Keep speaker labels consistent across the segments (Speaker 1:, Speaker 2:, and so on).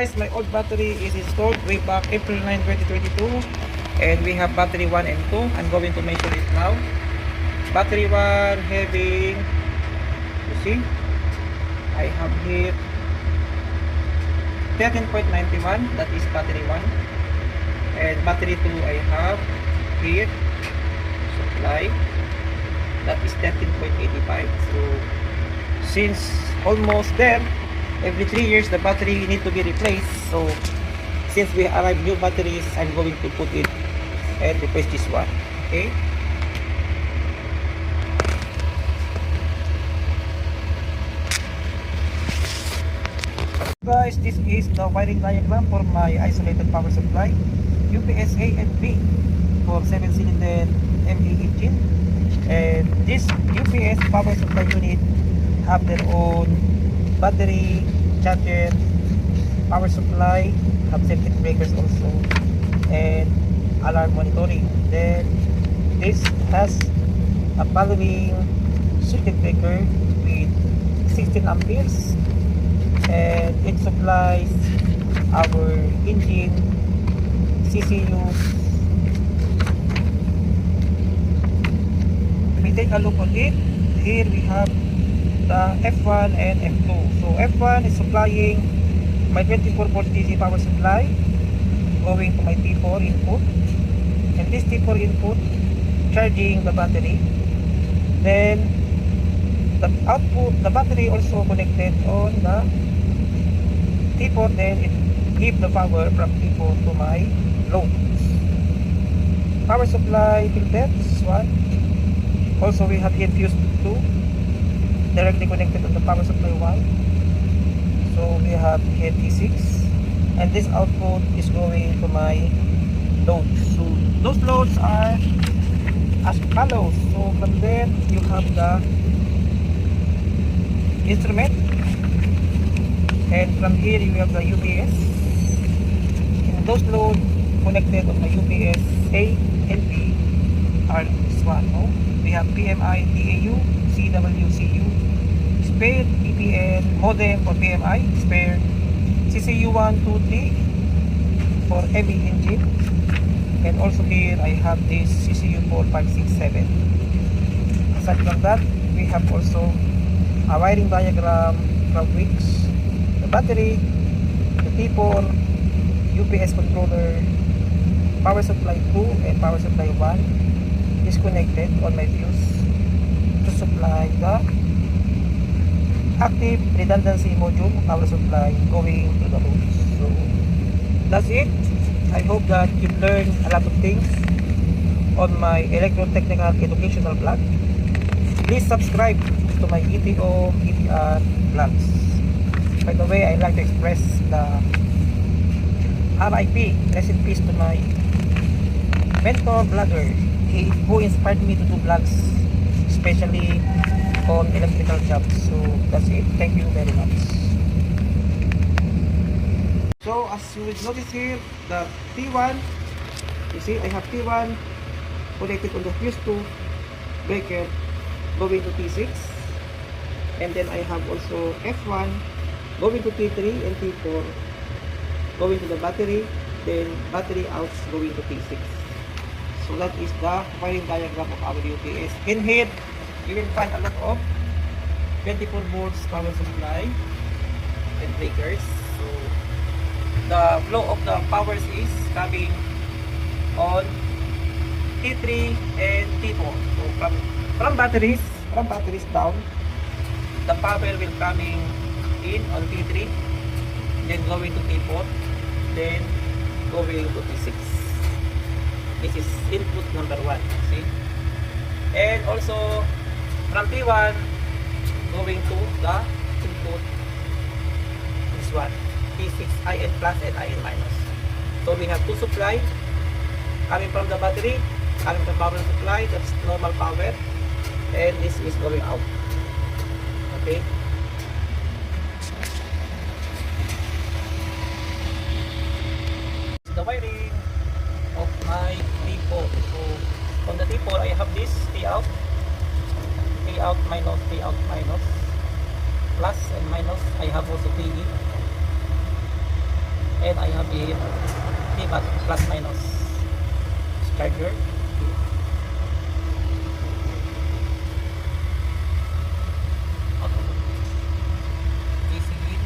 Speaker 1: Guys, my old battery is installed way back April 9, 2022, and we have battery 1 and 2. I'm going to measure it now. Battery 1 having, you see, I have here 13.91, that is battery 1, and battery 2 I have here supply, that is 13.85. so since almost there, every 3 years the battery need to be replaced. So since we arrived new batteries, I'm going to put it and replace this one. Okay, guys, this is the wiring diagram for my isolated power supply, UPS A and B for 7-cylinder ME engine. And this UPS power supply unit have their own battery, charger, power supply, have circuit breakers also, and alarm monitoring. Then this has a following circuit breaker with 16 amperes, and it supplies our engine, CCU. We take a look on it. Here we have the F1 and F2. So F1 is supplying my 24 volt DC power supply going to my T4 input, and this T4 input charging the battery. Then the output, the battery also connected on the T4, then it give the power from T4 to my load. Power supply filter, this is one. Also we have here fuse 2 directly connected on the power supply 1. So we have here T6, and this output is going to my loads. So those loads are as follows. So from there you have the instrument, and from here you have the UPS, and those loads connected on the UPS A and B are this one. No? We have PMI, DAU, CWCU, spare EPN, modem for PMI, spare CCU 1, 2, 3 for ME engine, and also here I have this CCU 4, 5, 6, 7. Aside from that, we have also a wiring diagram from which the battery, the T4, UPS controller, power supply 2 and power supply 1 is connected on my fuse to supply the active redundancy module power supply going to the loads. So that's it. I hope that you've learned a lot of things on my electrotechnical educational blog. Please subscribe to my ETO, ETR vlogs. By the way, I'd like to express the RIP, rest in peace to my mentor vlogger, who inspired me to do vlogs, especially on electrical jobs. So that's it. Thank you very much. So as you will notice here, the T1, you see I have T1 connected on the fuse 2 breaker going to T6, and then I have also F1 going to T3 and T4 going to the battery, then battery out going to T6. So that is the wiring diagram of our UPS. In here, you will find a lot of 24 volts power supply and breakers. So the flow of the powers is coming on T3 and T4. So from batteries down, the power will coming in on T3, then going to T4, then going to T6. This is input number 1, see? And also from T1 going to the input, this one, T6 IN plus and IN minus. So we have two supply coming from the battery, coming from power supply, that's normal power, and this is going out. Okay. The wiring of my T4. So on the T4 I have this T out minus, T out minus, plus and minus. I have also TE.
Speaker 2: and I have a T-bat plus minus charger. AC in.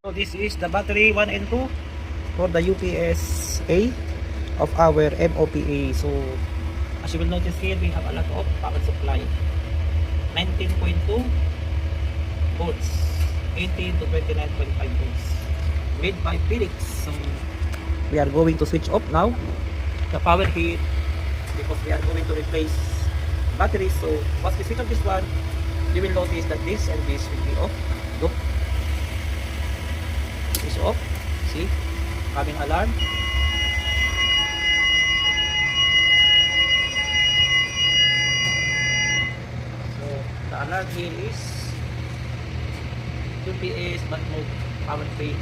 Speaker 2: So this is the battery 1 and 2 for the UPS A of our MOPA. So as you will notice here, we have a lot of power supply. 19.2 volts, 18 to 29.5 volts, made by Philips. So we are going to switch off now the power here because we are going to replace batteries. So once we switch off this one, you will notice that this and this will be off. Look, is off. See, having alarm. So the alarm here is UPS but mode power fail.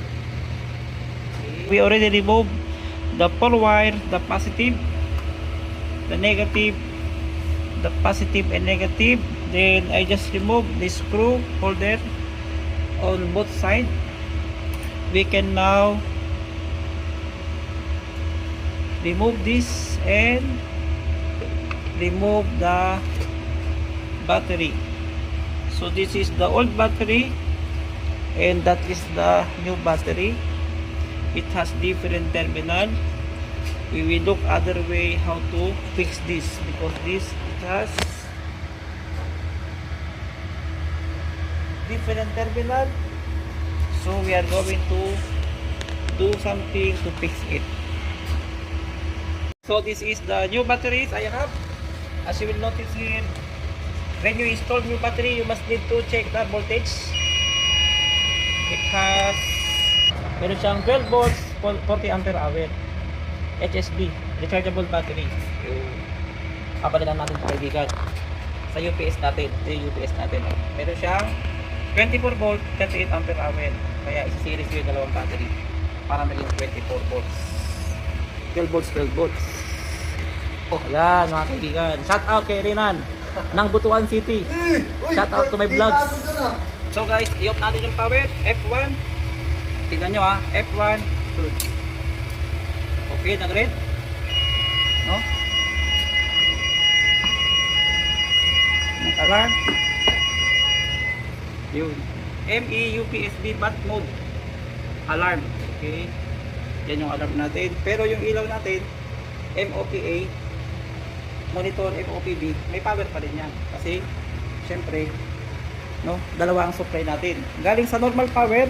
Speaker 2: Okay. We already removed the pole wire, the positive, the negative, the positive and negative. Then I just remove the screw holder on both sides. We can now remove this and remove the battery. So this is the old battery and that is the new battery. It has different terminal. We will look other way how to fix this because this it has different terminal. So we are going to do something to fix it. So this is the new batteries I have. As you will notice here, when you install new battery, you must need to check the voltage. It has meron siyang 12 volts, 40 ampere hour. HSB, rechargeable battery. Kapalitan natin sa kaibigan. Sa UPS natin, yung UPS natin. Meron siyang 24 volt, 38 ampere hour. Kaya isi-series yung dalawang battery para maging 24 volts. 12 volts, 12 volts. Oh, yan mga kaibigan. Shout out kay Renan ng Butuan City. Shout out to my vlogs. So guys, i-off natin yung power. F1. Tingnan nyo ha. F1. Okay, nag-red. No? Alarm. Yun. MEUPSB bat mode alarm. Okay. Yan yung alarm natin. Pero yung ilaw natin, MOPA, monitor MOPB, may power pa rin yan. Kasi, syempre, no, dalawa ang supply natin. Galing sa normal power,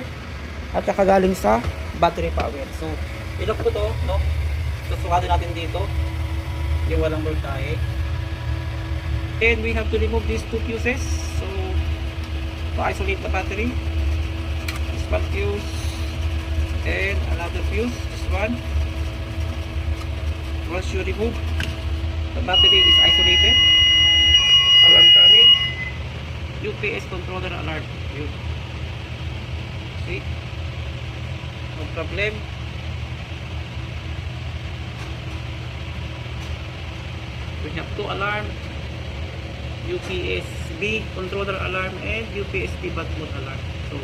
Speaker 2: at saka galing sa battery power. So, ilok ko to, no? Susukado natin dito, yung walang voltahe. And we have to remove these two fuses. So, to isolate the battery, this one fuse and another fuse, this one. Once you remove, the battery is isolated. Alarm coming. UPS controller alarm. Yun. See? No problem. We have two alarm. UPSB controller alarm and UPSB bat mode alarm. So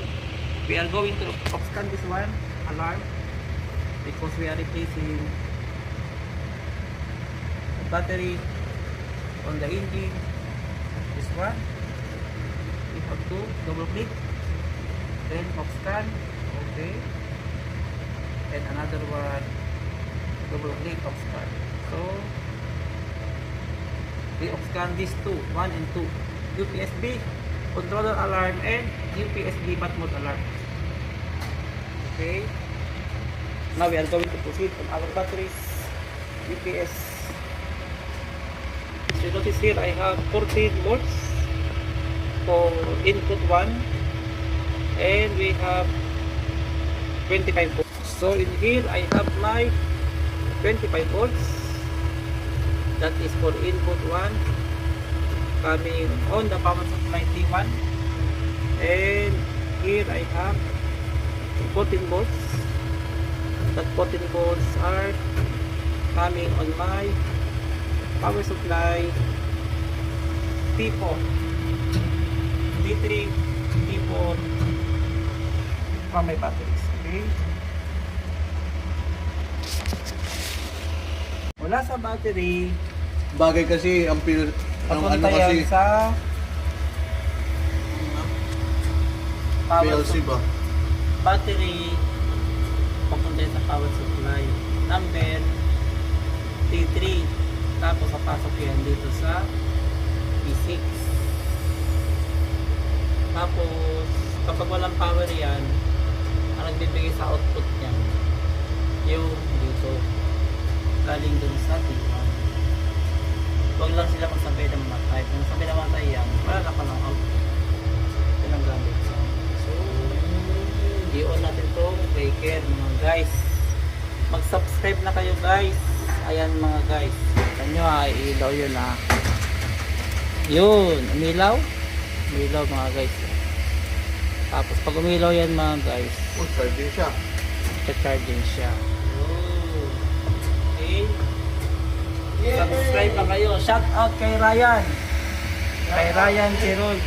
Speaker 2: we are going to scan this one alarm because we are replacing the battery on the engine. This one we have to double click, then scan. Okay, and another one double click scan. So we scan these two, 1 and 2, UPSB controller alarm and UPSB bat mode alarm. Okay, now we are going to proceed on our batteries. UPS, so you notice here I have 14 volts for input 1 and we have 25 volts. So in here I have my 25 volts. That is for input 1 coming on the power supply T1. And here I have 14 volts. That 14 volts are coming on my power supply T4, T3, T4 from my batteries. Okay. Mula sa battery,
Speaker 3: Bagay kasi ang
Speaker 2: papunta yan sa power
Speaker 3: PLC ba?
Speaker 2: battery, papunta yan sa power supply number T3, tapos papasok yan dito sa P6. Tapos kapag walang power yan, ang nagbibigay sa output niyan yung dito galing dun sa T1. Huwag lang sila magsabay na mamatay. Kung sabay na mamatay yan, wala na pa ng output. Yan ang gamit. So, i-on natin itong breaker mga guys. Mag-subscribe na kayo guys. Ayan mga guys. Kita nyo ha, ilaw yun ha. Yun, umilaw. Umilaw mga guys. Tapos pag umilaw yan mga guys,
Speaker 3: Oh, charging siya.
Speaker 2: charging siya. Okay. Subscribe pa kayo. Shout out kay Ryan. Kay Ryan Cherol.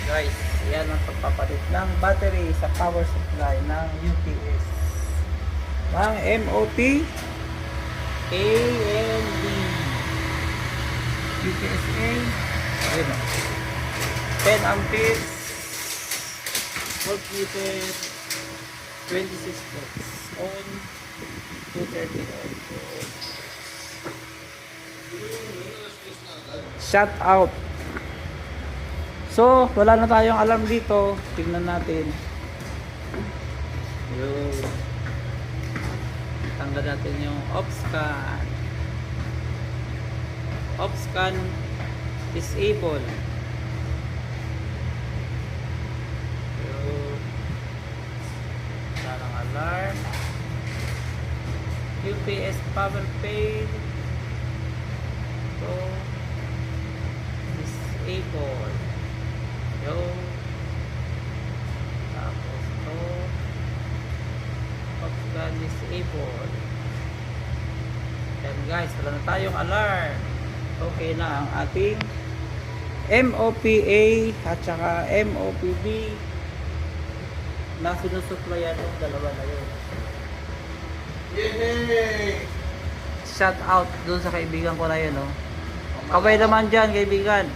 Speaker 2: Guys, yan ang pagpapalit ng battery sa power supply ng UPS. Ng MOP AND UPS-A. Ayun o. 10 amperes. Voltmeter. 26 volts. On. 230 volts. Shout out. So, wala na tayong alarm dito. Tingnan natin. Yun. Tanggal natin yung off scan. Off scan disable. Yun. Wala ng alarm. UPS power fail. So, disable. Yun. Tapos to off-scan disable. Yan guys, wala na tayong alarm. Okay na ang ating MOPA at saka MOPB na sinusuplayan ng dalawa na yun.
Speaker 3: Yay!
Speaker 2: Shout out dun sa kaibigan ko na yun, no? Kaway naman dyan, kaibigan.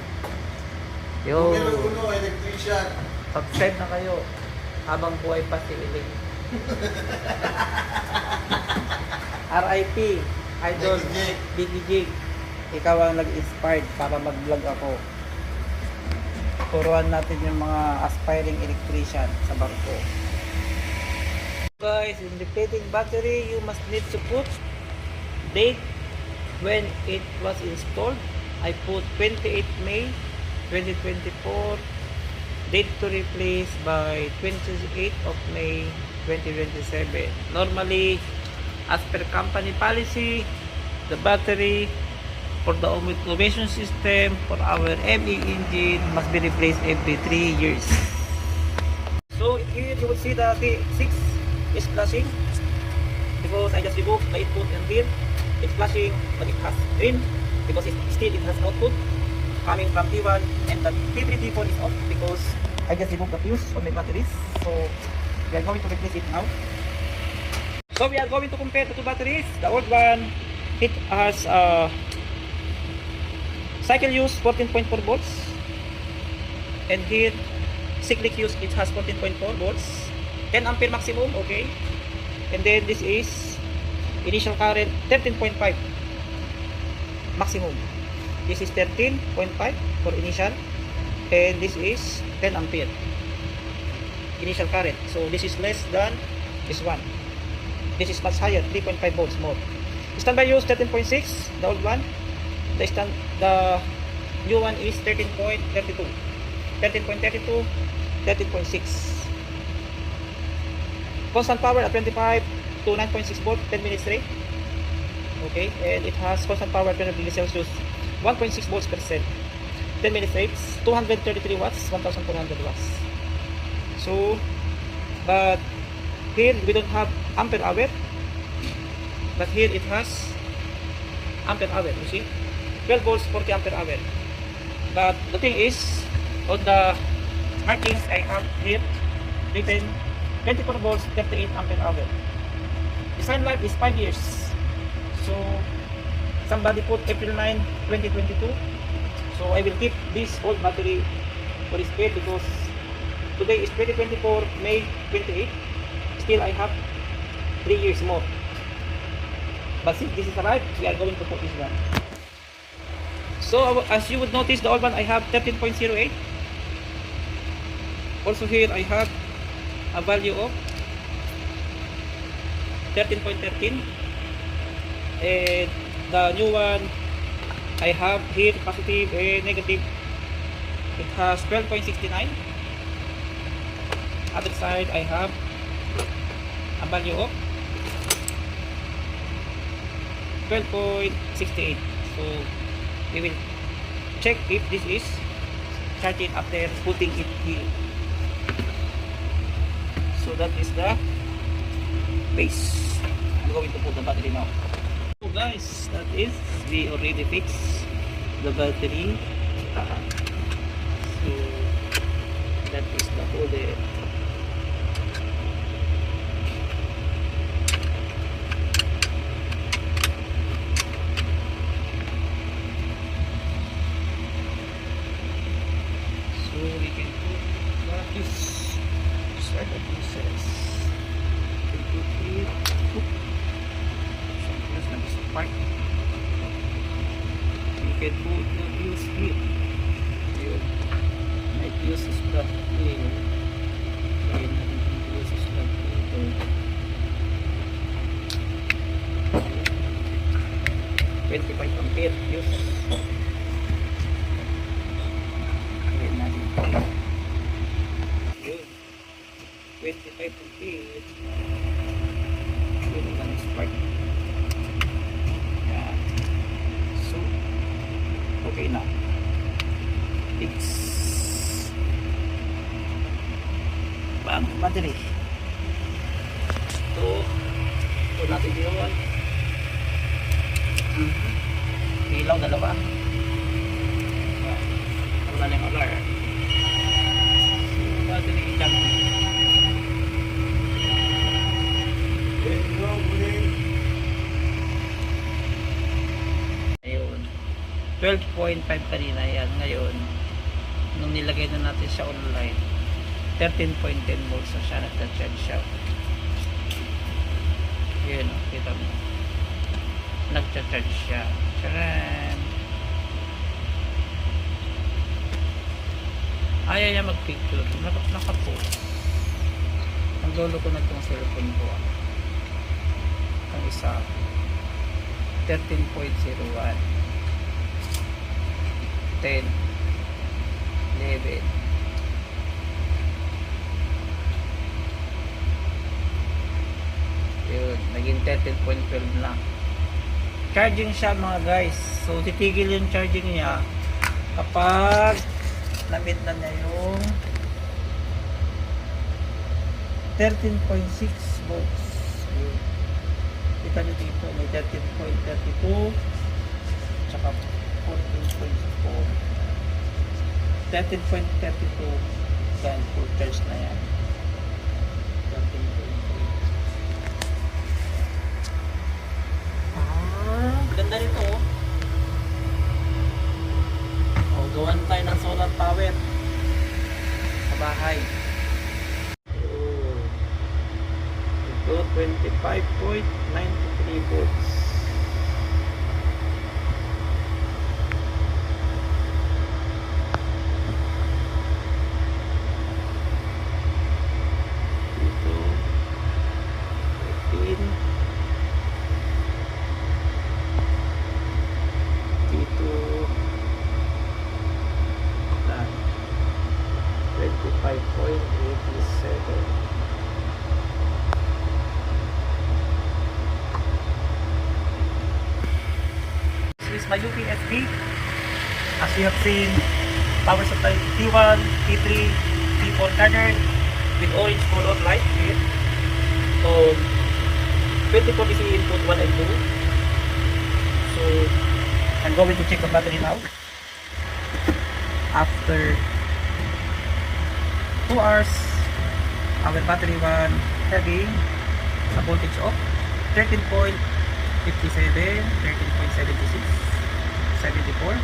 Speaker 2: Yo,
Speaker 3: Numero 1, electrician.
Speaker 2: subscribe na kayo habang buhay pa si Iling. RIP, Idol,
Speaker 3: Biggie Jake.
Speaker 2: Biggie Jake. Ikaw ang nag-inspired para mag-vlog ako. Turuan natin yung mga aspiring electrician sa barko. Guys, in replating battery, you must need to put date when it was installed. I put 28 May 2024. Date to replace by 28th of May 2027. Normally, as per company policy, the battery for the automation system for our ME engine must be replaced every 3 years. So here you will see the T6 is flashing because I just removed the input and here it's flashing, but it has green because it has output coming from T1, and the T3, T4 is off because I just removed the fuse on my batteries. So we are going to replace it now. So we are going to compare the two batteries. The old one, it has cycle use 14.4 volts, and here cyclic use it has 14.4 volts, 10 ampere maximum, okay. And then this is initial current 13.5 maximum. This is 13.5 for initial, and this is 10 ampere initial current. So this is less than this one. This is much higher, 3.5 volts more. Standby use 13.6, the old one. The new one is 13.32. 13.32, 13.6. constant power at 25 to 9.6 volt, 10 minutes straight. Okay, and it has constant power at 20 degrees Celsius, 1.6 volts per cent, 10 minutes straight, 233 watts, 1400 watts. So, but here we don't have ampere hour, but here it has ampere hour, you see, 12 volts, 40 ampere hour. But the thing is, on the markings I have here written 24 volts, 38 ampere hour. Design life is 5 years. So somebody put April 9, 2022. So I will keep this old battery for spare because today is 2024, May 28. Still I have 3 years more. But since this is alive, we are going to put this one. So as you would notice, the old one I have 13.08. Also here I have a value of 13.13, and the new one I have here positive and negative. It has 12.69. Other side I have a value of 12.68. So we will check if this is charging after putting it here. So that is the base. I'm going to put the battery now. So guys, that is, we already fixed the battery. So that is the holder. So we can put this side of pieces. We put here. Let's not this part. We can put the fuse here. Here. My fuse is plugged in. And the fuse is plugged in. 25 ampere fuse. Ayan natin. Yun. 25 ampere. Yun lang spark. Yan. So, okay na. Fix. Bang, battery. Ito natin yun. Ilaw dalawa. Wala na yung alarm. Battery jump. Ayun. 12.5 kanina yan. Ngayon, nung nilagay na natin siya online, 13.10 volts na siya. Nagta-charge siya. Yun, kita mo. Nagcha-charge siya. Charan! Ayaw niya mag-picture. Nakapost. Ang lolo ko na itong cellphone ko. Ang isa 13.01 10 11 yun, naging 13.12 na. Charging siya mga guys. So titigil yung charging niya kapag na-meet na niya yung 13.6 volts. Yun. Kita nyo dito may 13.32 tsaka 14.4 13.32 yan, full charge na yan. 13.3 ganda nito oh. Oh, gawan tayo ng solar power sa bahay. Ito 25.93 volts. Ito 15. Dito 25.87. my UPS-B. As you have seen, power supply T1, T3, T4 charger with orange color light here. So 24 DC input 1 and 2. So I'm going to check the battery now. After 2 hours, our battery one having a voltage of 13.57, 13.76, 74,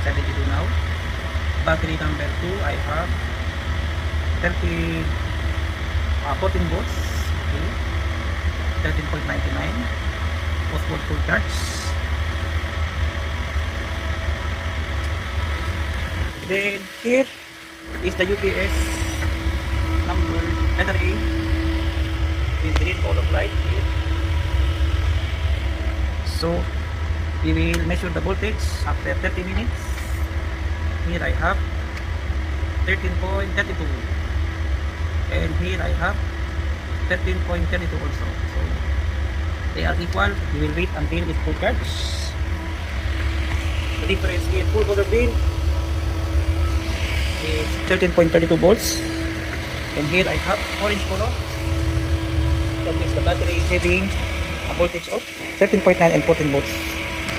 Speaker 2: 72 now. Battery number 2, I have 14 volts, okay, 13.99, post-volt full charge. Then here is the UPS number letter A with green color light here. So we will measure the voltage after 30 minutes. Here I have 13.32 and here I have 13.32 also. So they are equal. We will wait until it's full charge. The difference in full color bin is 13.32 volts, and here I have orange color. That means the battery is having a voltage of 13.9 and 14 volts.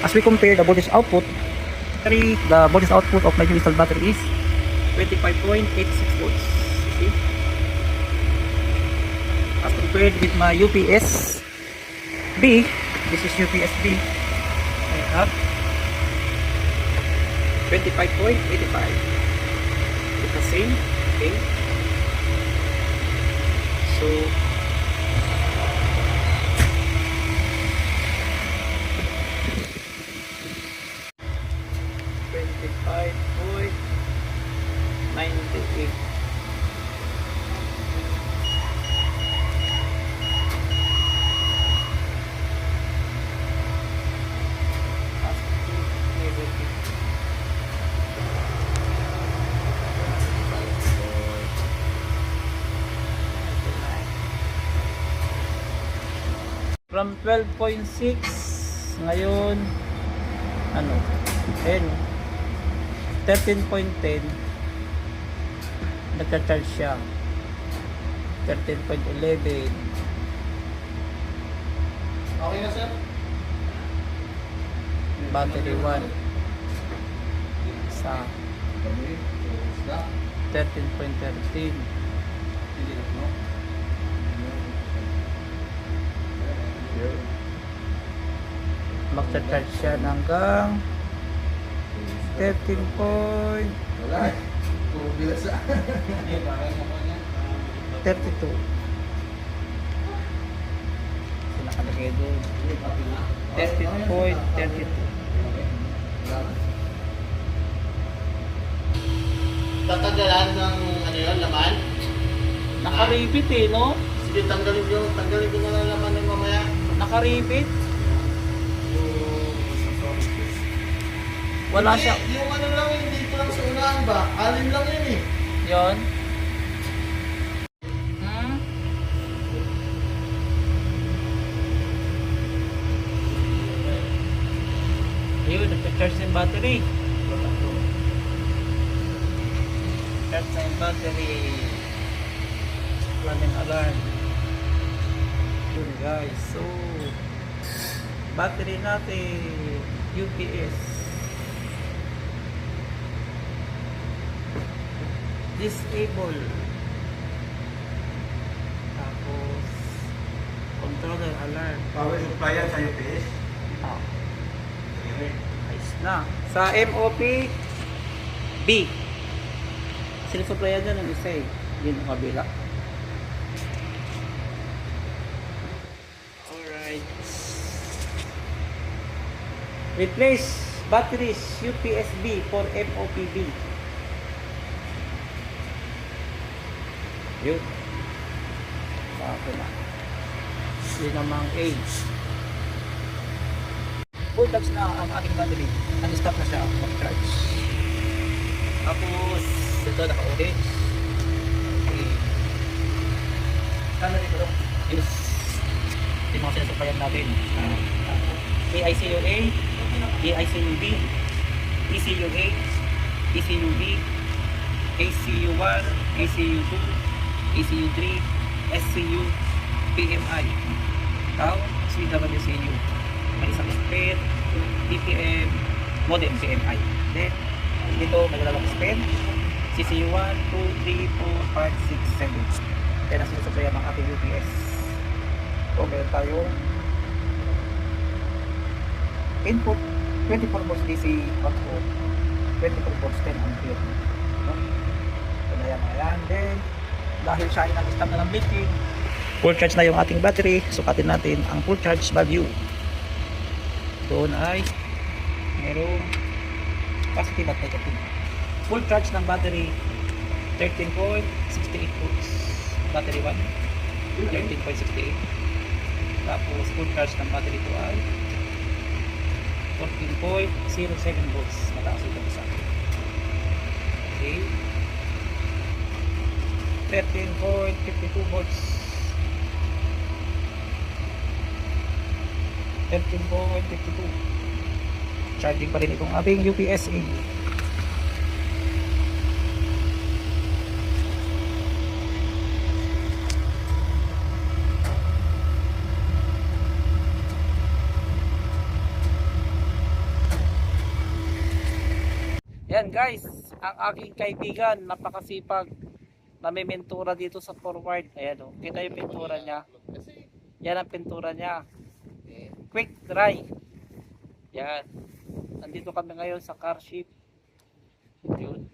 Speaker 2: As we compare the voltage output, the voltage output of my new installed battery is 25.86 volts. See? As compared with my UPS B, this is UPS B, I have 25.85. It's the same, okay? So $25.98. From 12.6 ngayon ano 10 13.10 nagcha-charge siya 13.11
Speaker 3: Okay na, sir?
Speaker 2: battery 1 sa 13.13 magcha-charge siya hanggang 13 point
Speaker 3: Wala. Puro bilas ah.
Speaker 2: 32. So nakalagay doon 13.32.
Speaker 3: Tatanggalan ng ano yun, laman?
Speaker 2: Nakaribit eh, no?
Speaker 3: Sige, tanggalin ko na lang laman ng mamaya.
Speaker 2: Nakaribit. Wala siya.
Speaker 3: Yung ano lang yun, dito lang sa unahan ba? Alin lang yun eh.
Speaker 2: Yon. Ayun, nagpa-charge na yung battery. Charge na yung battery. Running alarm. Yun guys. So, battery natin. UPS. Disable. Tapos, controller alarm.
Speaker 3: Power supply yan sa UPS?
Speaker 2: Ah. Ayos na. Sa MOP B. Sinusuplayan dyan ng isa eh. Yun ang kabila. Alright. Replace batteries UPS B for MOP B. Yun. Bakit na. Yun namang age. Full charge na ang ating battery. Un-stop na siya mag-charge. Tapos, ito naka-orange. Okay. Kano rin ito? Yes. Ito yung mga sinusupayan natin. PICUA. ECU-B, ECU-A, ECU-B, ACU-1, ACU-2, ACU-3, SCU, PMI. Tao, CWCU. May isang spin, TPM, modem PMI. Then, dito may dalawang spin. CCU 1, 2, 3, 4, 5, 6, 7. Then, ang sinusuplayan ng ating UPS. So, meron tayong input 24 volts DC output, 24 volts 10 ampere. No? So, ayan. Then, dahil siya ay nag-stop na ng blinking, full charge na yung ating battery. Sukatin natin ang full charge value. Doon ay merong positive at negative. Full charge ng battery 13.68 volts. Battery 1 13.68. Tapos full charge ng battery 2 ay 14.07 volts. Mataas ito isa. Okay. 13.52 volts. 13.52. Charging pa rin itong ating UPS-A. Yan guys, ang aking kaibigan, napakasipag, namimentura dito sa forward. Ayan o, kita yung pintura niya. Yan ang pintura niya. Quick dry. Yan. Nandito kami ngayon sa car ship. Yun.